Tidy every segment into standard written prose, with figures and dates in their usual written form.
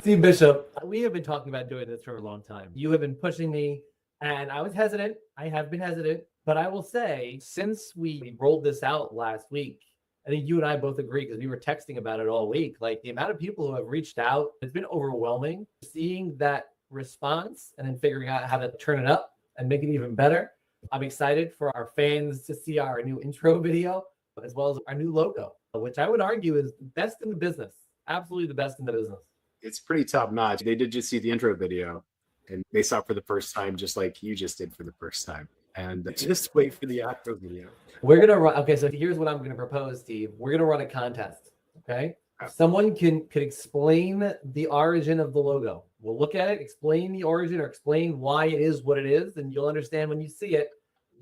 Steve Bishop, we have been talking about doing this for a long time. You have been pushing me, and I was hesitant. I have been hesitant, but I will say, since we rolled this out last week, I think you and I both agree because we were texting about it all week. Like the amount of people who have reached out, it's been overwhelming. Seeing that response and then figuring out how to turn it up and make it even better. I'm excited for our fans to see our new intro video as well as our new logo, which I would argue is best in the business. Absolutely the best in the business. It's pretty top notch. They did just see the intro video and they saw it for the first time, just like you just did for the first time. And just wait for the outro video. We're going to run. Okay, so here's what I'm going to propose, Steve. We're going to run a contest. Okay. Someone could explain the origin of the logo. We'll look at it, explain the origin or explain why it is what it is, and you'll understand when you see it.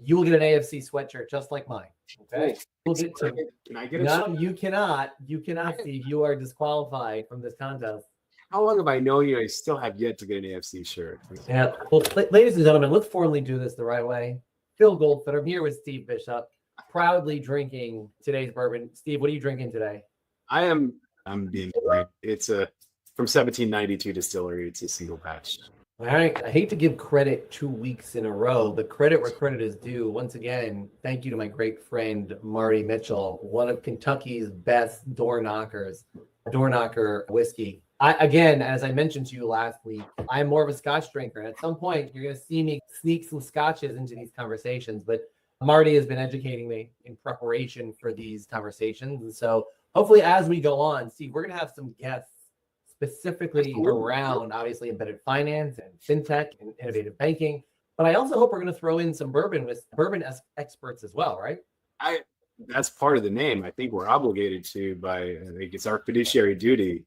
You will get an AFC sweatshirt just like mine. Okay. We'll get to it. Can I get it? No, you cannot. You cannot, Steve. You are disqualified from this contest. How long have I known you? I still have yet to get an AFC shirt. Yeah. Well, ladies and gentlemen, let's formally do this the right way. Phil Goldfit. I'm here with Steve Bishop, proudly drinking today's bourbon. Steve, what are you drinking today? I'm being frank. It's a from 1792 distillery. It's a single batch. All right. I hate to give credit 2 weeks in a row, but credit where credit is due. Once again, thank you to my great friend, Marty Mitchell, one of Kentucky's best door knocker whiskey. Again, as I mentioned to you last week, I'm more of a Scotch drinker. At some point, you're going to see me sneak some Scotches into these conversations, but Marty has been educating me in preparation for these conversations. And so hopefully as we go on, Steve, we're going to have some guests specifically around, obviously, embedded finance and fintech and innovative banking. But I also hope we're going to throw in some bourbon with bourbon experts as well, right? That's part of the name. I think we're obligated to I think it's our fiduciary duty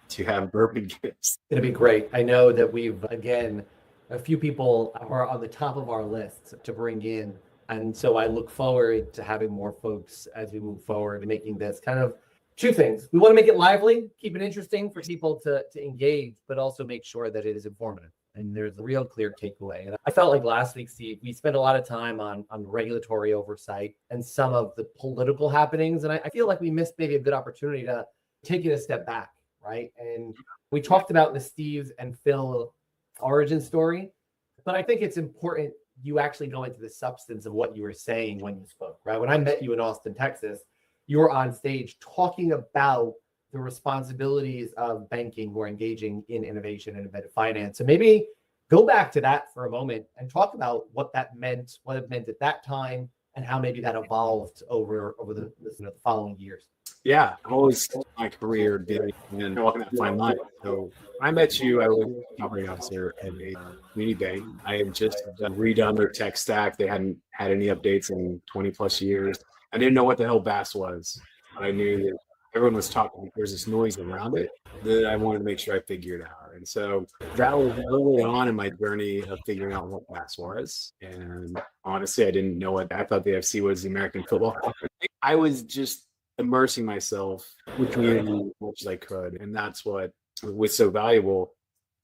to have bourbon gifts. It'll be great. I know that we've, again, a few people are on the top of our list to bring in. And so I look forward to having more folks as we move forward and making this kind of two things. We want to make it lively, keep it interesting for people to engage, but also make sure that it is informative and there's a real clear takeaway. And I felt like last week, Steve, we spent a lot of time on regulatory oversight and some of the political happenings. And I feel like we missed maybe a good opportunity to take it a step back, right? And we talked about the Steve and Phil origin story, but I think it's important you actually go into the substance of what you were saying when you spoke, right? When I met you in Austin, Texas, you were on stage talking about the responsibilities of banking who are engaging in innovation and embedded finance. So maybe go back to that for a moment and talk about what that meant, what it meant at that time, and how maybe that evolved over the following years. Yeah, I've always my career been walking that fine line. So when I met you, I was an operating officer at a community bank. I had just redone their tech stack. They hadn't had any updates in 20 plus years. I didn't know what the hell BaaS was, but I knew that everyone was talking. There's this noise around it that I wanted to make sure I figured out. And so that was early on in my journey of figuring out what BaaS was. And honestly, I didn't know it. I thought the AFC was the American Football Conference. I was just immersing myself with community as much as I could. And that's what was so valuable.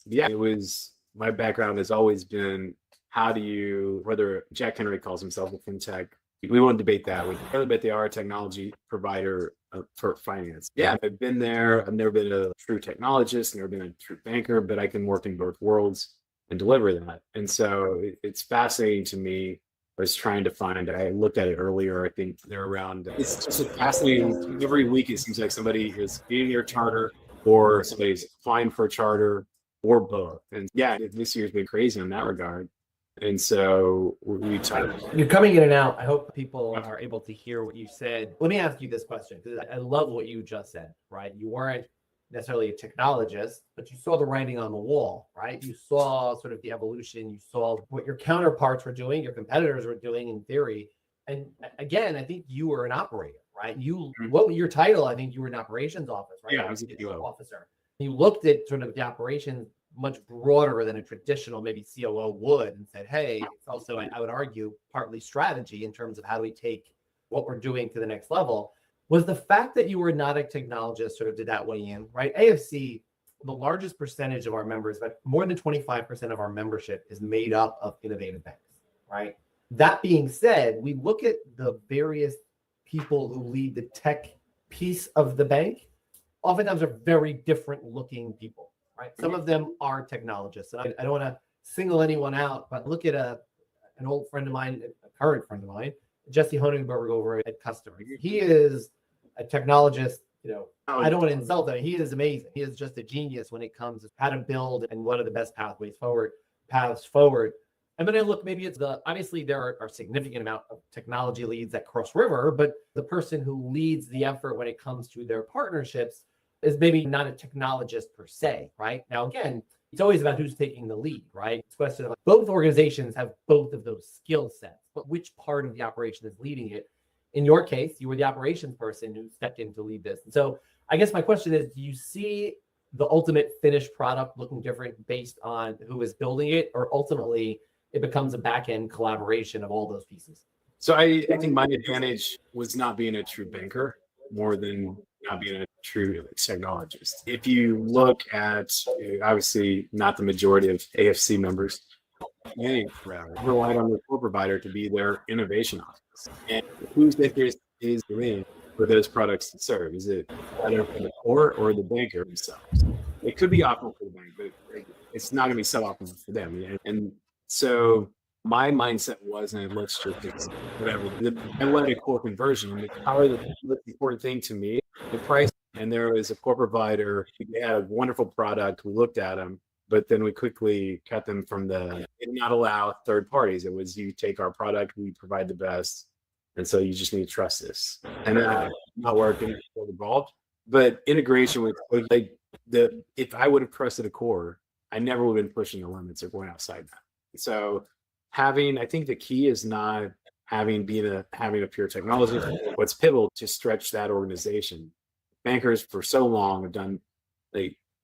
Yeah, it was, my background has always been, how do you, whether Jack Henry calls himself a fintech, we won't debate that. We really bet they are a technology provider for finance. Yeah, I've been there. I've never been a true technologist, never been a true banker, but I can work in both worlds and deliver that. And so it's fascinating to me. I was trying to find, I looked at it earlier, I think they're around, it's just fascinating. Every week it seems like somebody is getting their charter or somebody's applying for a charter or both. And yeah, this year's been crazy in that regard. And so we talked. You're coming in and out. I hope people are able to hear what you said. Let me ask you this question, because I love what you just said, right? You weren't necessarily a technologist, but you saw the writing on the wall, right? You saw sort of the evolution. You saw what your counterparts were doing, your competitors were doing in theory. And again, I think you were an operator, right? What was your title? I think you were an operations officer, right? Yeah, I was a COO officer. You looked at sort of the operations much broader than a traditional maybe COO would and said, hey, it's also, I would argue, partly strategy in terms of how do we take what we're doing to the next level. Was the fact that you were not a technologist sort of did that weigh in, right? AFC, the largest percentage of our members, but more than 25% of our membership is made up of innovative banks, right? That being said, we look at the various people who lead the tech piece of the bank, oftentimes are very different looking people, right? Some of them are technologists, and I don't want to single anyone out, but look at an old friend of mine, a current friend of mine, Jesse Honigberg over at Customer. He is a technologist. I don't want to insult him. He is amazing. He is just a genius when it comes to how to build and what are the best paths forward. And then I look, maybe it's obviously there are a significant amount of technology leads at Cross River, but the person who leads the effort when it comes to their partnerships is maybe not a technologist per se, right? Now, again, it's always about who's taking the lead, right? It's a question of both organizations have both of those skill sets, but which part of the operation is leading it? In your case, you were the operations person who stepped in to lead this. And so I guess my question is, do you see the ultimate finished product looking different based on who is building it, or ultimately it becomes a back-end collaboration of all those pieces? So I think my advantage was not being a true banker more than not being a true technologist. If you look at, obviously not the majority of AFC members, they relied on their core provider to be their innovation office. And whose interest is in for those products to serve? Is it better for the core or the banker themselves? It could be optimal for the bank, but it's not going to be suboptimal for them. And so my mindset was, and let's just fix whatever. I wanted a core conversion. The power, the most important thing to me, the price. And there was a core provider. They had a wonderful product. We looked at them, but then we quickly cut them from did not allow third parties. It was, you take our product, we provide the best. And so you just need to trust this. And not working involved. But integration with if I would have trusted a core, I never would have been pushing the limits or going outside that. So I think the key is not having a pure technology. What's pivotal to stretch that organization. Bankers for so long have done,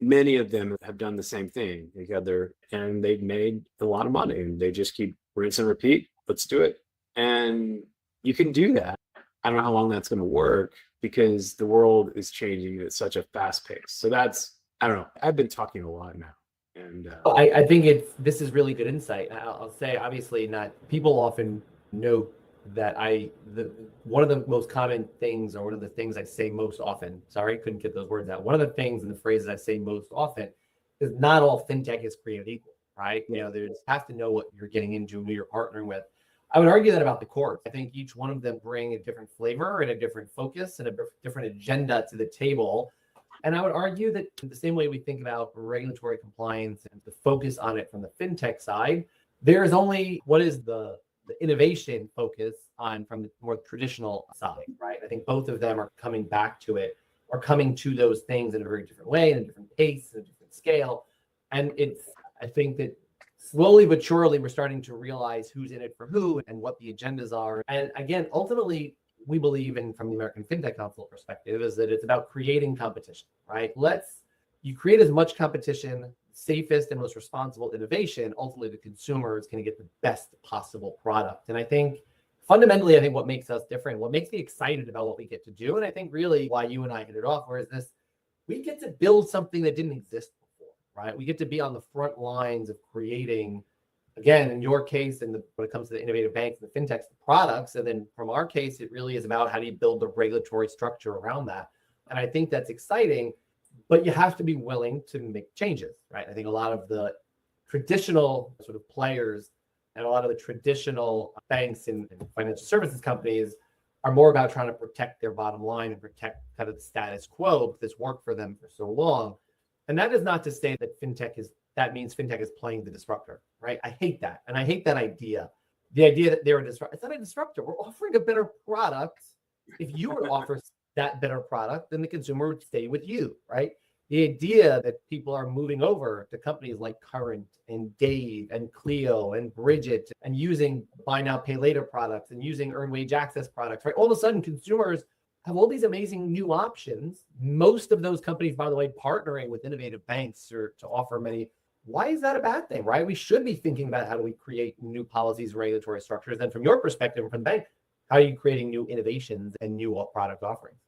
many of them have done the same thing together, and they've made a lot of money, and they just keep rinse and repeat. Let's do it. And you can do that. I don't know how long that's going to work because the world is changing at such a fast pace. So I don't know. I've been talking a lot now. And I think this is really good insight. I'll say, obviously, not people often know that one of the most common things, or one of the things I say most often, sorry, couldn't get those words out. One of the things and the phrases I say most often is not all fintech is created equal, right? There's have to know what you're getting into, who you're partnering with. I would argue that about the courts. I think each one of them bring a different flavor and a different focus and a different agenda to the table. And I would argue that the same way we think about regulatory compliance and the focus on it from the fintech side, there is only what is the innovation focus on from the more traditional side, right? I think both of them are coming back to it, or coming to those things in a very different way, in a different pace, in a different scale. And I think that slowly but surely, we're starting to realize who's in it for who and what the agendas are. And again, ultimately, we believe in, from the American FinTech Council perspective, is that it's about creating competition, right? You create as much competition, safest and most responsible innovation. Ultimately, the consumer is going to get the best possible product. And I think fundamentally, what makes us different, what makes me excited about what we get to do, and I think really why you and I hit it off, where is this, we get to build something that didn't exist before, right? We get to be on the front lines of creating, again, in your case, when it comes to the innovative banks and the fintechs, the products. And then from our case, it really is about how do you build the regulatory structure around that. And I think that's exciting, but you have to be willing to make changes, right? I think a lot of the traditional sort of players and a lot of the traditional banks and financial services companies are more about trying to protect their bottom line and protect kind of the status quo, because it's worked for them for so long. And that is not to say that that means fintech is playing the disruptor, right? I hate that. And I hate that idea. The idea that they're a disruptor. It's not a disruptor. We're offering a better product. If you were to offer that better product, then the consumer would stay with you, right? The idea that people are moving over to companies like Current and Dave and Clio and Bridget and using buy now, pay later products and using earned wage access products, right? All of a sudden, consumers have all these amazing new options. Most of those companies, by the way, partnering with innovative banks to offer many. Why is that a bad thing, right? We should be thinking about how do we create new policies, regulatory structures. And from your perspective, from the bank, how are you creating new innovations and new product offerings?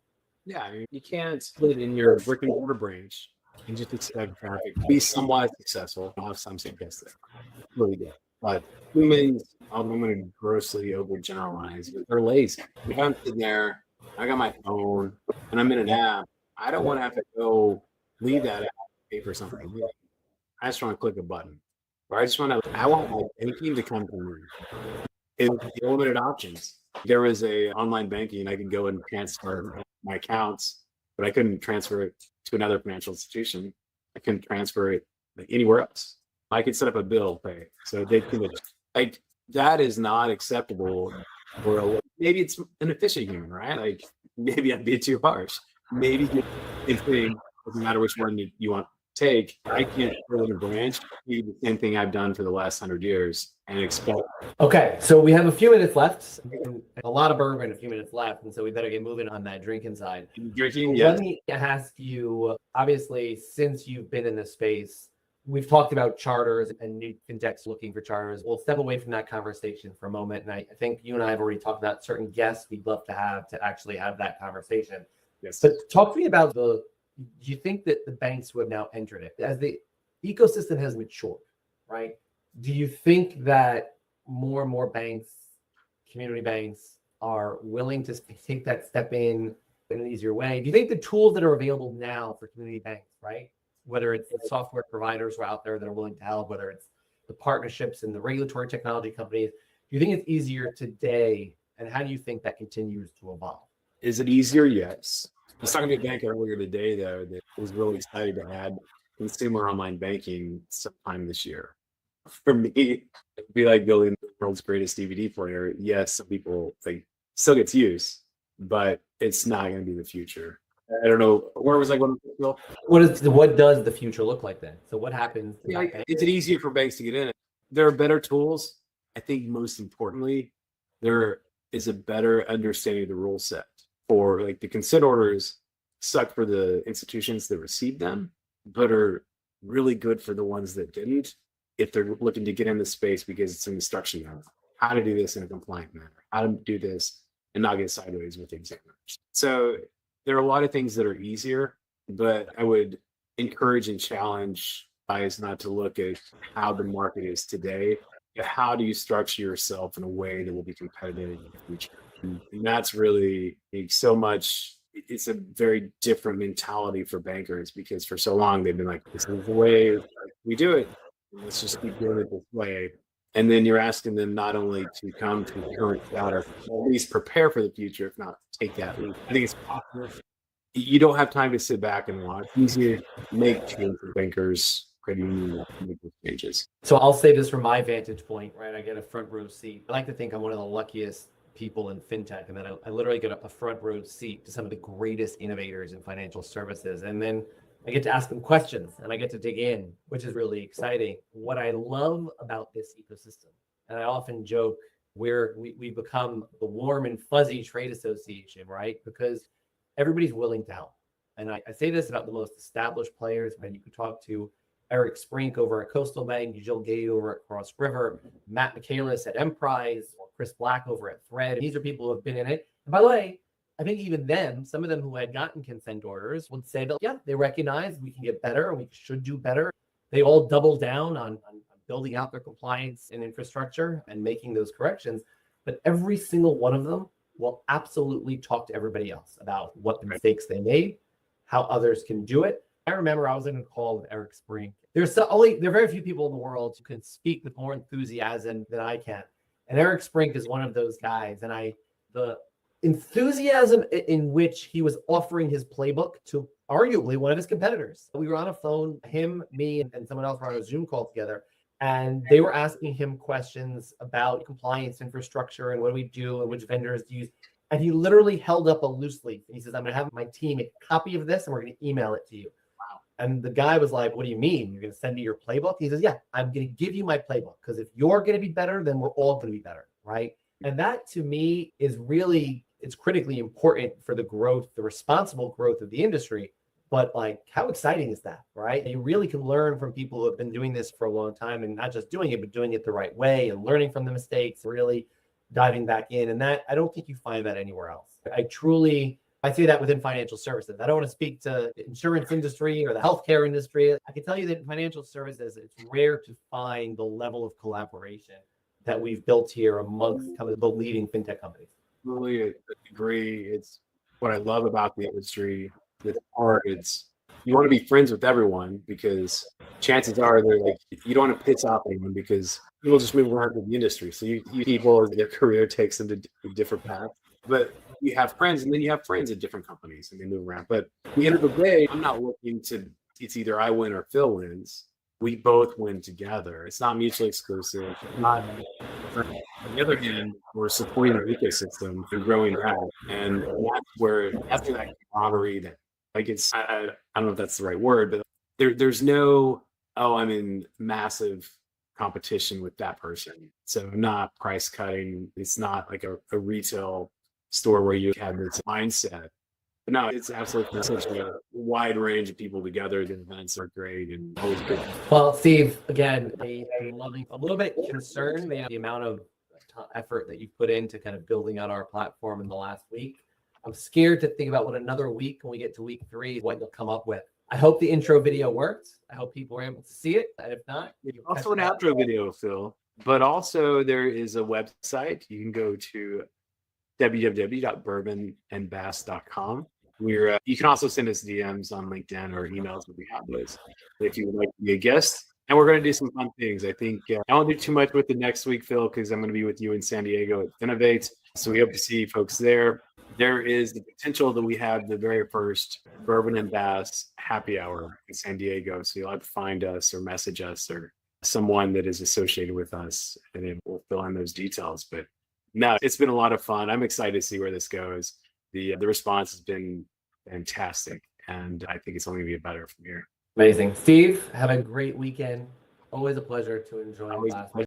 Yeah, I mean, you can't split in your brick and mortar branch and just expect traffic to be somewhat successful. I'll have some suggest that. Really good. But humans, I'm going to grossly overgeneralize, but they're lazy. If I'm sitting there, I got my phone and I'm in an app, I don't want to have to go leave that app, pay for something. I just want to click a button. Or I want my banking to come to me. It's limited options. There was a online banking, I could go and transfer my accounts, but I couldn't transfer it to another financial institution. I couldn't transfer it anywhere else. I could set up a bill pay. So they can, like, that is not acceptable. Or maybe it's inefficient human, right? Like, maybe I'd be too harsh. Maybe if they, doesn't matter which one you want to take, I can't go in a branch, do the same thing I've done for the last 100 years and expect. Okay, so we have a few minutes left, a lot of bourbon, a few minutes left, and so we better get moving on that drinking side. Drinking, yes. Let me ask you, obviously, since you've been in this space, we've talked about charters and new fintechs looking for charters. We'll step away from that conversation for a moment. And I think you and I have already talked about certain guests we'd love to have to actually have that conversation. Yes. But talk to me about do you think that the banks who have now entered it, as the ecosystem has matured, right? Do you think that more and more banks, community banks, are willing to take that step in an easier way? Do you think the tools that are available now for community banks, right? Whether it's the software providers who are out there that are willing to help, whether it's the partnerships and the regulatory technology companies, do you think it's easier today? And how do you think that continues to evolve? Is it easier? Yes. I was talking to a bank earlier today, though, that was really excited to add consumer online banking sometime this year. For me, it'd be like building the world's greatest DVD player. Yes, some people think still gets used, but it's not going to be the future. I don't know. Where was I going to go? What does the future look like then? So what happens? Is it easier for banks to get in? There are better tools. I think most importantly, there is a better understanding of the rule set. For like the consent orders suck for the institutions that received them, but are really good for the ones that didn't, if they're looking to get in the space because it's an instruction on how to do this in a compliant manner, how to do this and not get sideways with examiners. So there are a lot of things that are easier, but I would encourage and challenge buyers not to look at how the market is today. How do you structure yourself in a way that will be competitive in the future? And that's really so much. It's a very different mentality for bankers because for so long they've been like, this is the way we do it. Let's just keep doing it this way. And then you're asking them not only to come to the current data, or at least prepare for the future, if not take that leap. I think it's possible. You don't have time to sit back and watch. It's easier to make change for bankers, credit unions, make those changes. So I'll say this from my vantage point, right? I get a front row seat. I like to think I'm one of the luckiest people in fintech, and then I literally get a front row seat to some of the greatest innovators in financial services. And then I get to ask them questions and I get to dig in, which is really exciting. What I love about this ecosystem, and I often joke, we become the warm and fuzzy trade association, right? Because everybody's willing to help. And I say this about the most established players, when you can talk to Eric Sprink over at Coastal Bank, Jill Gay over at Cross River, Matt Michaelis at Emprise, or Chris Black over at Thread. These are people who have been in it. And by the way, I think even them, some of them who had gotten consent orders would say that, yeah, they recognize we can get better and we should do better. They all double down on building out their compliance and infrastructure and making those corrections. But every single one of them will absolutely talk to everybody else about what the mistakes they made, how others can do it. I remember I was in a call with Eric Sprink. There are very few people in the world who can speak with more enthusiasm than I can. And Eric Sprink is one of those guys. And the enthusiasm in which he was offering his playbook to arguably one of his competitors. We were on a phone, him, me, and someone else were on a Zoom call together. And they were asking him questions about compliance infrastructure and what do we do and which vendors do you use. And he literally held up a loose leaf. And he says, I'm going to have my team make a copy of this and we're going to email it to you. Wow. And the guy was like, what do you mean? You're going to send me your playbook? He says, yeah, I'm going to give you my playbook because if you're going to be better, then we're all going to be better, right? And that to me is really, it's critically important for the growth, the responsible growth of the industry. But like, how exciting is that, right? You really can learn from people who have been doing this for a long time and not just doing it, but doing it the right way and learning from the mistakes, really diving back in. And that, I don't think you find that anywhere else. I say that within financial services. I don't want to speak to the insurance industry or the healthcare industry. I can tell you that in financial services, it's rare to find the level of collaboration that we've built here amongst kind of the leading fintech companies. Really agree. It's what I love about the industry. It's hard. It's you want to be friends with everyone because chances are they're like, you don't want to piss off anyone because people just move around in the industry. So you people, their career takes them to different paths. But you have friends, and then you have friends at different companies, and they move around. But at the end of the day, I'm not looking to. It's either I win or Phil wins. We both win together. It's not mutually exclusive. Not. On the other hand, we're supporting the ecosystem and growing that, and that's where that camaraderie that like it's. I don't know if that's the right word, but there's no. Oh, I'm in massive competition with that person. So not price cutting. It's not like a retail store where you have this mindset. But no, it's absolutely such a wide range of people together. The events are great and always good. Well, Steve, again, I'm a little bit concerned the amount of effort that you put into kind of building out our platform in the last week. I'm scared to think about what another week when we get to week 3, what you'll come up with. I hope the intro video worked. I hope people were able to see it. And if not, also an outro video, Phil. But also there is a website. You can go to www.bourbonandbaas.com. You can also send us DMs on LinkedIn or emails if we have those if you would like to be a guest. And we're going to do some fun things. I think I won't do too much with the next week, Phil, because I'm going to be with you in San Diego at Innovate. So we hope to see folks there. There is the potential that we have the very first Bourbon and BaaS happy hour in San Diego. So you'll have to find us or message us or someone that is associated with us, and then we'll fill in those details. But no, it's been a lot of fun. I'm excited to see where this goes. The response has been fantastic, and I think it's only going to be better from here. Amazing. Steve, have a great weekend. Always a pleasure to enjoy.